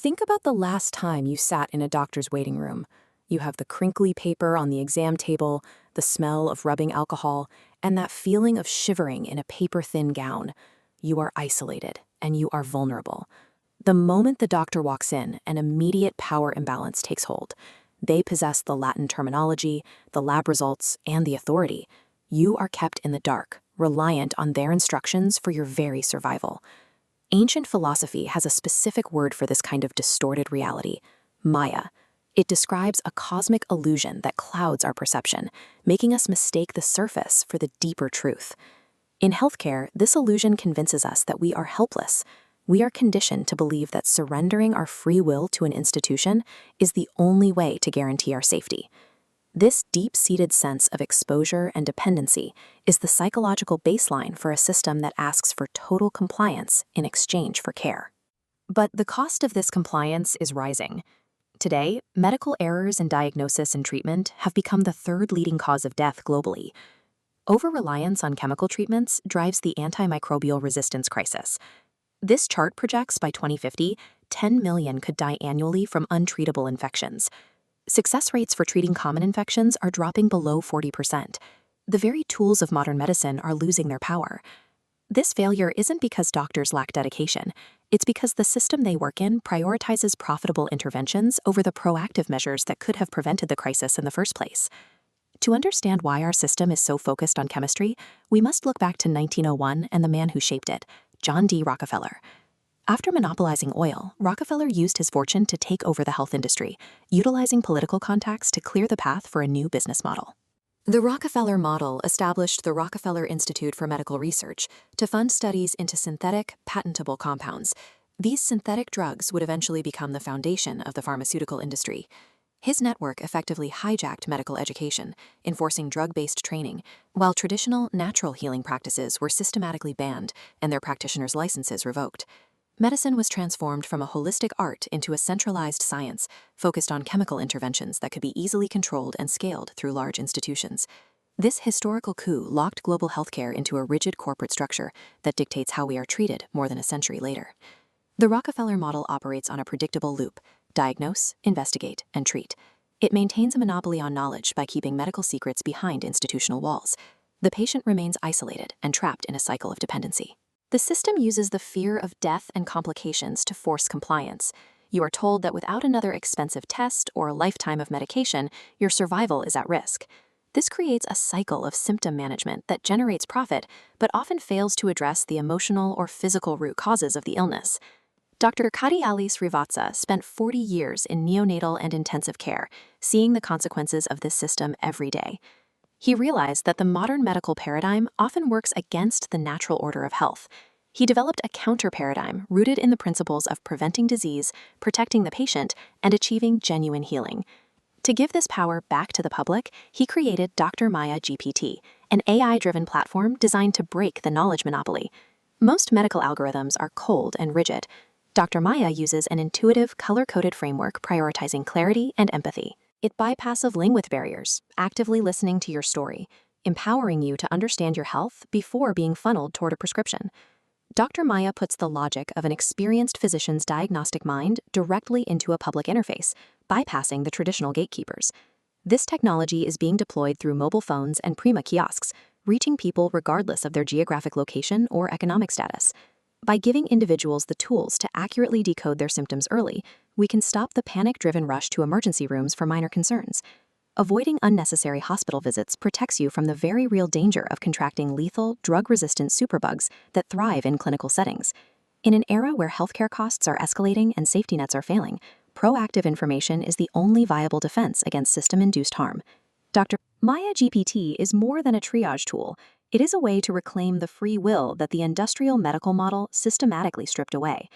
Think about the last time you sat in a doctor's waiting room. You have the crinkly paper on the exam table, the smell of rubbing alcohol, and that feeling of shivering in a paper-thin gown. You are isolated, and you are vulnerable. The moment the doctor walks in, an immediate power imbalance takes hold. They possess the Latin terminology, the lab results, and the authority. You are kept in the dark, reliant on their instructions for your very survival. Ancient philosophy has a specific word for this kind of distorted reality: Maya. It describes a cosmic illusion that clouds our perception, making us mistake the surface for the deeper truth. In healthcare, this illusion convinces us that we are helpless. We are conditioned to believe that surrendering our free will to an institution is the only way to guarantee our safety. This deep-seated sense of exposure and dependency is the psychological baseline for a system that asks for total compliance in exchange for care. But the cost of this compliance is rising. Today, medical errors in diagnosis and treatment have become the third leading cause of death globally. Over-reliance on chemical treatments drives the antimicrobial resistance crisis. This chart projects by 2050, 10 million could die annually from untreatable infections. Success rates for treating common infections are dropping below 40%. The very tools of modern medicine are losing their power. This failure isn't because doctors lack dedication. It's because the system they work in prioritizes profitable interventions over the proactive measures that could have prevented the crisis in the first place. To understand why our system is so focused on chemistry, we must look back to 1901 and the man who shaped it, John D. Rockefeller. After monopolizing oil, Rockefeller used his fortune to take over the health industry, utilizing political contacts to clear the path for a new business model. The Rockefeller model established the Rockefeller Institute for Medical Research to fund studies into synthetic, patentable compounds. These synthetic drugs would eventually become the foundation of the pharmaceutical industry. His network effectively hijacked medical education, enforcing drug-based training, while traditional natural healing practices were systematically banned and their practitioners' licenses revoked. Medicine was transformed from a holistic art into a centralized science, focused on chemical interventions that could be easily controlled and scaled through large institutions. This historical coup locked global healthcare into a rigid corporate structure that dictates how we are treated more than a century later. The Rockefeller model operates on a predictable loop: diagnose, investigate, and treat. It maintains a monopoly on knowledge by keeping medical secrets behind institutional walls. The patient remains isolated and trapped in a cycle of dependency. The system uses the fear of death and complications to force compliance. You are told that without another expensive test or a lifetime of medication, your survival is at risk. This creates a cycle of symptom management that generates profit, but often fails to address the emotional or physical root causes of the illness. Dr. Kadiyali Srivatsa spent 40 years in neonatal and intensive care, seeing the consequences of this system every day. He realized that the modern medical paradigm often works against the natural order of health. He developed a counter-paradigm rooted in the principles of preventing disease, protecting the patient, and achieving genuine healing. To give this power back to the public, he created Dr. Maya GPT, an AI-driven platform designed to break the knowledge monopoly. Most medical algorithms are cold and rigid. Dr. Maya uses an intuitive, color-coded framework prioritizing clarity and empathy. It bypasses language barriers, actively listening to your story, empowering you to understand your health before being funneled toward a prescription. Dr. Maya puts the logic of an experienced physician's diagnostic mind directly into a public interface, bypassing the traditional gatekeepers. This technology is being deployed through mobile phones and PREMA kiosks, reaching people regardless of their geographic location or economic status. By giving individuals the tools to accurately decode their symptoms early, we can stop the panic-driven rush to emergency rooms for minor concerns. Avoiding unnecessary hospital visits protects you from the very real danger of contracting lethal, drug-resistant superbugs that thrive in clinical settings. In an era where healthcare costs are escalating and safety nets are failing, proactive information is the only viable defense against system-induced harm. Dr. Maya GPT is more than a triage tool. It is a way to reclaim the free will that the industrial medical model systematically stripped away.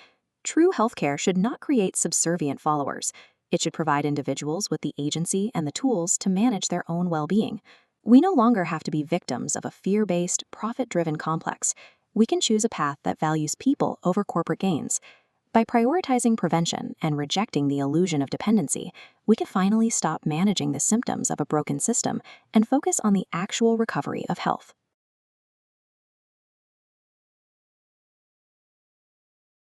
True healthcare should not create subservient followers. It should provide individuals with the agency and the tools to manage their own well-being. We no longer have to be victims of a fear-based, profit-driven complex. We can choose a path that values people over corporate gains. By prioritizing prevention and rejecting the illusion of dependency, we can finally stop managing the symptoms of a broken system and focus on the actual recovery of health.